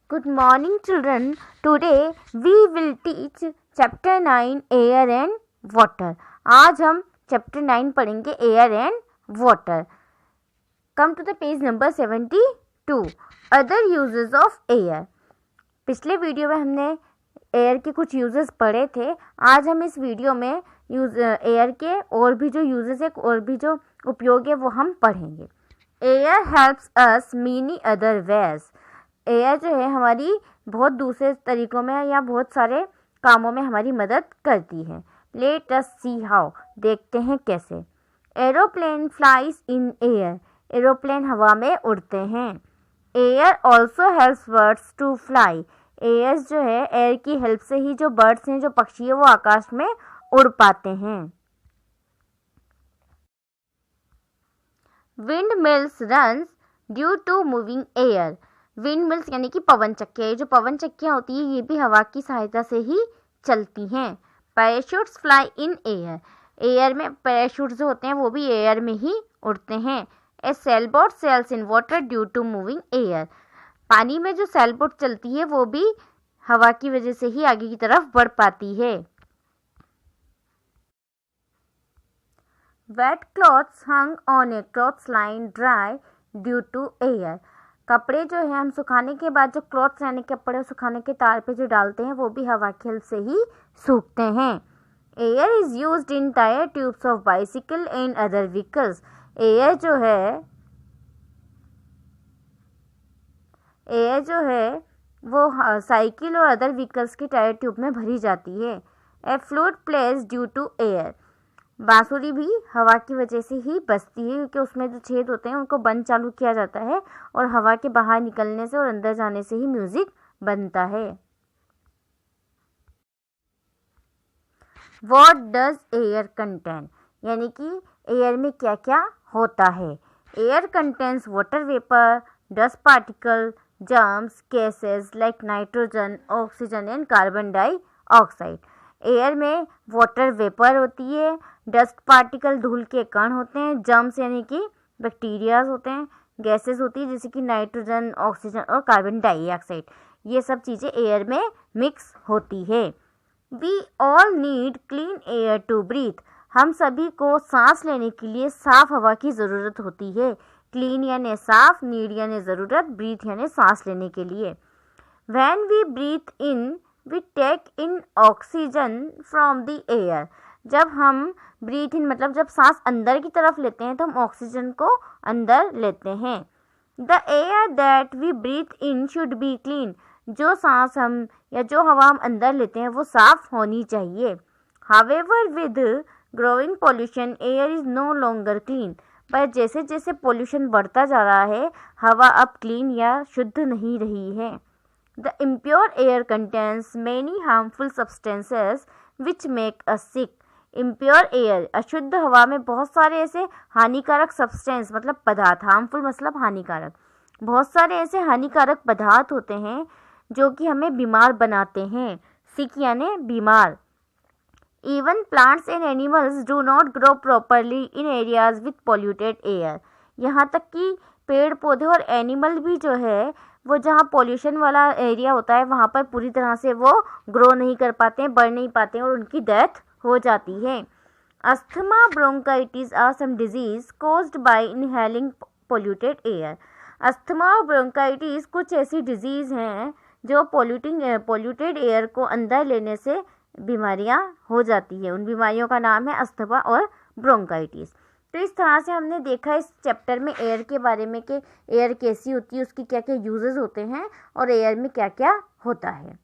Good morning, children. Today we will teach chapter 9 air and water. आज हम chapter 9 पढ़ेंगे air and water. Come to the page number 72. Other uses of air. पिछले video में हमने air के कुछ uses पढ़े थे. आज हम इस वीडियो में एयर के और भी जो यूजेस है और भी जो उपयोग है वो हम पढ़ेंगे. Air helps us many other ways. Air जो है हमारी बहुत दूसरे तरीकों में या बहुत सारे कामों में हमारी मदद करती है. Let us see how. देखते हैं कैसे. Aeroplane flies in air. Aeroplane हवा में उड़ते हैं. Air also helps birds to fly. Air जो है एयर की हेल्प से ही जो बर्ड्स हैं जो पक्षी है वो आकाश में उड़ पाते हैं. Wind mills runs due to moving air. Wind mills यानी कि पवन चक्कियाँ. जो पवन चक्कियाँ होती है ये भी हवा की सहायता से ही चलती हैं. Parachutes fly in air. Air में पैराशूट जो होते हैं वो भी एयर में ही उड़ते हैं. A sailboat sails in water due to moving air. पानी में जो सेलबोट चलती है वो भी हवा की वजह से ही आगे की तरफ बढ़ पाती है. Wet clothes hung on a clothes line dry due to air. कपड़े जो है हम सुखाने के बाद जो क्लॉथ्स यानी कपड़े सुखाने के तार पे जो डालते हैं वो भी हवा की हेल्प से ही सूखते हैं. Air is used in tyre tubes of bicycle and other vehicles. Air जो है वो साइकिल और अदर व्हीकल्स की टायर ट्यूब में भरी जाती है. A flute plays due to air. बांसुरी भी हवा की वजह से ही बजती है क्योंकि उसमें जो छेद होते हैं उनको बंद चालू किया जाता है और हवा के बाहर निकलने से और अंदर जाने से ही म्यूजिक बनता है. What does air contain. यानी कि एयर में क्या क्या होता है. Air contains water vapour, dust particle, germs, gases like nitrogen, oxygen and carbon dioxide. Air में वाटर वेपर होती है, डस्ट पार्टिकल धूल के कण होते हैं, जर्म्स यानी कि बैक्टीरियाज होते हैं, गैसेस होती है जैसे कि नाइट्रोजन, ऑक्सीजन और कार्बन डाइऑक्साइड. ये सब चीज़ें एयर में मिक्स होती है. We all need clean air to breathe. हम सभी को सांस लेने के लिए साफ हवा की ज़रूरत होती है. क्लीन यानी साफ, नीड यानी ज़रूरत, ब्रीथ यानी सांस लेने के लिए. When we breathe in we take in oxygen from the air. जब हम ब्रीथ इन मतलब जब सांस अंदर की तरफ लेते हैं तो हम ऑक्सीजन को अंदर लेते हैं. The air that we breathe in should be clean. जो सांस हम या जो हवा हम अंदर लेते हैं वो साफ होनी चाहिए. However with growing pollution air is no longer clean. पर जैसे जैसे पॉल्यूशन बढ़ता जा रहा है हवा अब क्लीन या शुद्ध नहीं रही है. The impure air contains many harmful substances which make us sick. Impure air अशुद्ध हवा में बहुत सारे ऐसे हानिकारक सब्सटेंस मतलब पदार्थ, हार्मफुल मतलब हानिकारक, बहुत सारे ऐसे हानिकारक पदार्थ होते हैं जो कि हमें बीमार बनाते हैं. सिक यानी बीमार. Even plants and animals do not grow properly in areas with polluted air. यहाँ तक कि पेड़ पौधे और एनिमल भी जो है वो जहाँ पॉल्यूशन वाला एरिया होता है वहाँ पर पूरी तरह से वो ग्रो नहीं कर पाते हैं, बढ़ नहीं पाते हैं और उनकी डेथ हो जाती है. Asthma, bronchitis are some disease caused by inhaling polluted air. Asthma और ब्रोंकाइटिस कुछ ऐसी डिजीज़ हैं जो पोल्यूटेड एयर को अंदर लेने से बीमारियाँ हो जाती है. उन बीमारियों का नाम है अस्थमा और ब्रोंकाइटिस. तो इस तरह से हमने देखा इस चैप्टर में एयर के बारे में कि एयर कैसी होती है, उसकी क्या क्या यूजेस होते हैं और एयर में क्या क्या होता है.